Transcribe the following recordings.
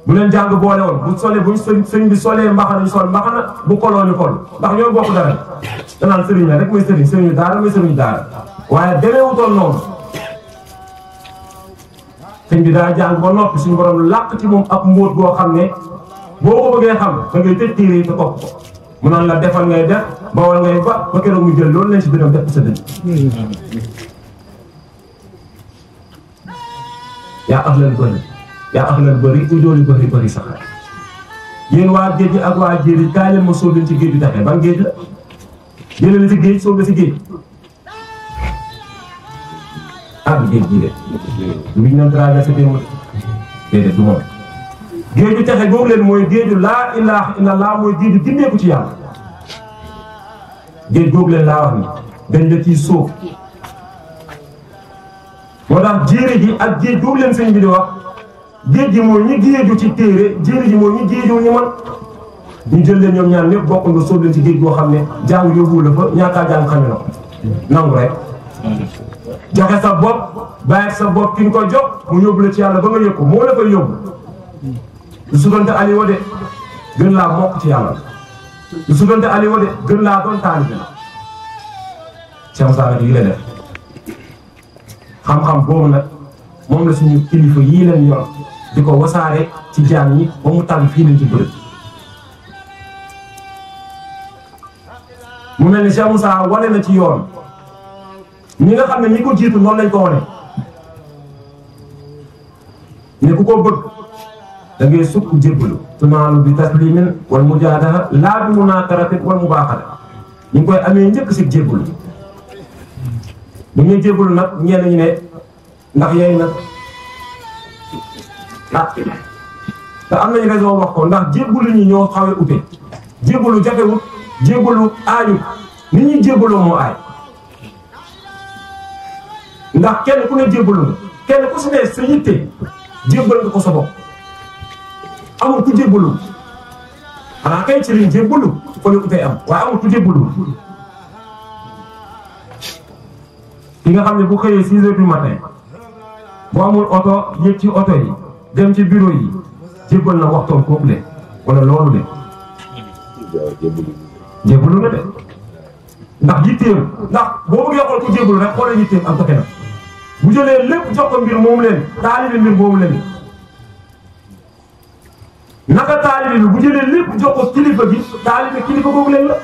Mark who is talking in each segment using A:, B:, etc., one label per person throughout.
A: bu leen jàng boole woon bu solee bu sëriñ bi solee mbaxana ñu sol mbaxana bu koloo ñu kol ndax ñoo bokk dara danaan sëriñ la rek mooy sëriñu daara mooy sëriñu daara waaye demee wutoon noonu sëriñ bi daa jàng ba noppi suñu borom làq ci moom ab mbóot boo xam ne boo ko bëggee xam da ngay tëj téere yi te topp ko mu naan la defal ngay def bawal ngay ba keroog mu jël loolu lañ si dënam def sa dënn yaa ahlal bëri ujooli bëri sax yéen waa géej gi ak waa jéeri kaay leen ma sóob leen ci géej bi taxee ban géej la jëlee la ci géej sóob la ci géej ak géej gi de lu ñu doon traversé démb déedéet du moom géej bi taxe boobu leen mooy géeju laa ilaaha illallah mooy géeju gindeeku ci yàlla géej boobu leen laa wax ni dañ la ciy sóob moo tax jéeri ji ak géej boobu leen sëñ bi di wax géej gi mooy ñi géeju ci téere jéeri ji mooy ñi géeju ñu man ñu jël leen ñoom ñaar ñëpp bokk nga sóob leen ci géej goo xam ne jàng yóbbu la fa ñaakaa jàng xame na ko nangu rek joxe sa bopp bàyyi sa bopp ki nga ko jox mu yóbbu la ci yàlla ba nga yëg ko moo la koy yóbbu lu sudante Aliou de gën laa mokk ci yàlla lu sudante Aliou de gën laa doon taalibe la Cheikh Moussa nag yi la def xam-xam boobu nag moom la suñu kilifa yii leen yor di ko wasaare ci jaam ñi ba mu tànn fii nañ ci bërëb mu mel ni Cheikh Moussa wane na ci yoon ñi nga xam ne ñi ko jiitu noonu lañ ko wane ne ku ko bëgg da ngay sukk jébbalu tunaalu bi taslimin wal mujaadaha laa bi munaakaratin wal mubaaxada ñu ngi koy amee njëkk si jébbalu bu ñuy jébbalu nag ñenn ñi ne ndax yooyu nag te am nañu raison wax ko ndax jébbalu ñi ñoo xawee ute jébbalu jafewut jébbalu aayut ni ñuy jébbaloo moo aay ndax kenn ku ne jébbalu nga kenn ku si ne sa yitte jébbal nga ko sa bopp amul ku jébbalu xanaa kay ci liñ jébbalu ko ne utee am waaye amul ku jébbalu ki nga xam ne bu xëyee 6 heures du matin bu amul oto yëg ci oto yi dem ci bureau yi jébbal na waxtoon kooku le wala loolu le jébbalu na de ndax yitteem ndax boo bëggee xool ku jébbalu rek xoolee yitteem am ko kenn bu jëlee lépp jox ko mbir moom leen taalibe mbir moomu leen naka taalibe bi bu jëlee lépp jox ko kilifa gi taalibe kilifa googu leen la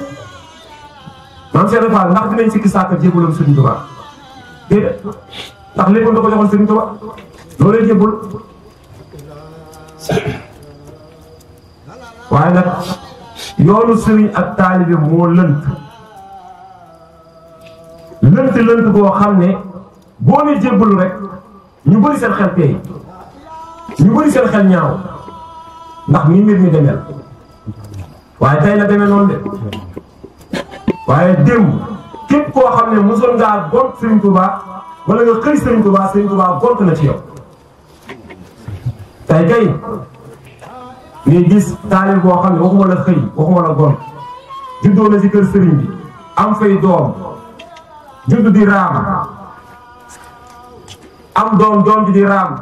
A: maam Cheikh Fall ndax dinañ sikki sàkk jébbalam Sëriñ Tuubaa déedéet ndax lépp da ko joxoon Sëriñ Tuubaa loolee jébbal waaye nag yoonu sëriñ ak taalibe moo lënt boo xam ne boo ne jébbalu rek ñu bëri seen xel tey ñu bëri seen xel ñaaw ndax ni mbir mi demee la waaye tey la demee noonu de waaye démb képp koo xam ne mosoon ngaa gont Sëriñ Tuubaa wala nga xëy Sëriñ Tuubaa gont na ci yow tey kay ngay gis taalib boo xam ne waxuma la xëy waxuma la gont juddoo na ci kër sëriñ bi am fay doom judd di raam am doom ji di raam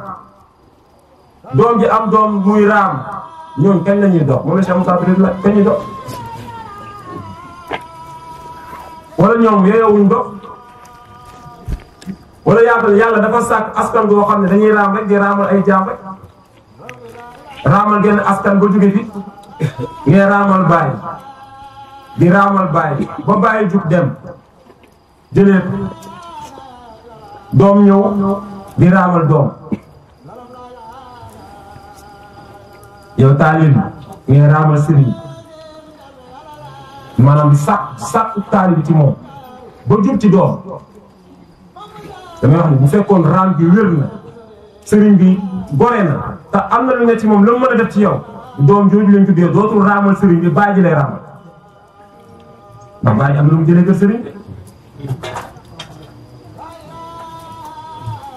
A: doom ji am doom muy raam ñooñu kañ la ñuy dox moom la Cheikh Moussa Touré la kañ ñuy dox wala ñoom yeewuñ dox wala yàlla dafa sàkk askan boo xam ne dañuy raam rek di raamal ay jaam rek raamal genn askan ba jóge fi ngay raamal bàyyi di raamal bàyyi ba bàyyi jug dem jëlee doom ñëw di raamal doom yow taalib ngay raamal sëriñ maanaam di sàkku taalib ci moom ba jub ci doom damay wax ne bu fekkoon raam bi wér na sëriñ bi gore na te am na lu ne ci moom lu mu mën a def ci yow doom jooju lañ tuddee dootul raamal sëriñ bi bàyyi ji lay raamal ndax bàyyi am na lu mu jëlee kër sëriñ bi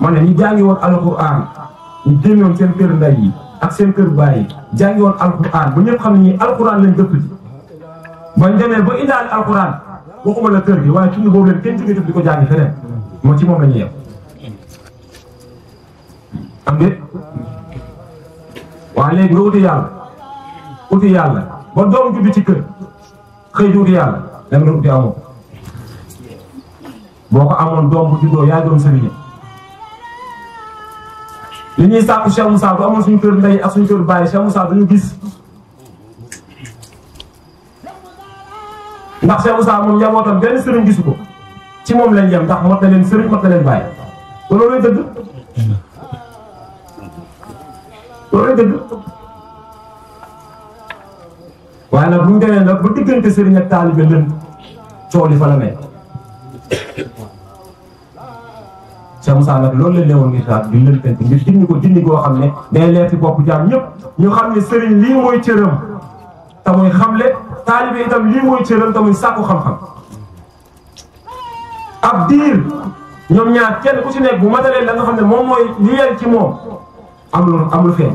A: man ne ñu jàngi woon alxuraan ñu génnoon seen kër ndey yi ak seen kër baay yi jàngi woon alxuraan ba ñëpp xam ne ñii alxuraan lañ dëpp ji bañ demee ba indaale alxuraan waxuma la kër gi waaye tund boobu leen kenn jógee di ko jàngi feneen moo ci moom la ñuy yem am déet waaye léegi nga uti yàlla ba doom juddu ci kër xëy di uti yàlla dem nga uti amoo boo ko amoon doom bu juddoo yaa doon sëriñ li ñuy sàkku Cheikh Moussa bu amoon suñu kër ndey ak suñu kër bàyyi Cheikh Moussa duñu gis ndax Cheikh Moussa moom njabootam benn sëriñ gisu ko ci moom lañ yem ndax mot na leen sëriñ mot na leen bàyyi te loolooy dëgg waaye nag bu ñu demee nag ba diggante sëriñ ak taalibe lën coow li fa la nekk Cheikh Moussa nag loolu la leewoon ngir daal di lëntante ngir dindi goo xam ne day leer ci bopp jaam ñëpp ñu xam ne sëriñ lii mooy cëram te muy xamle taalibe itam lii mooy cëram te muy sàkku xam-xam ab diir ñoom ñaar kenn ku ci nekk bu matalee la nga xam ne moom mooy li yel ci moom am lu feeñ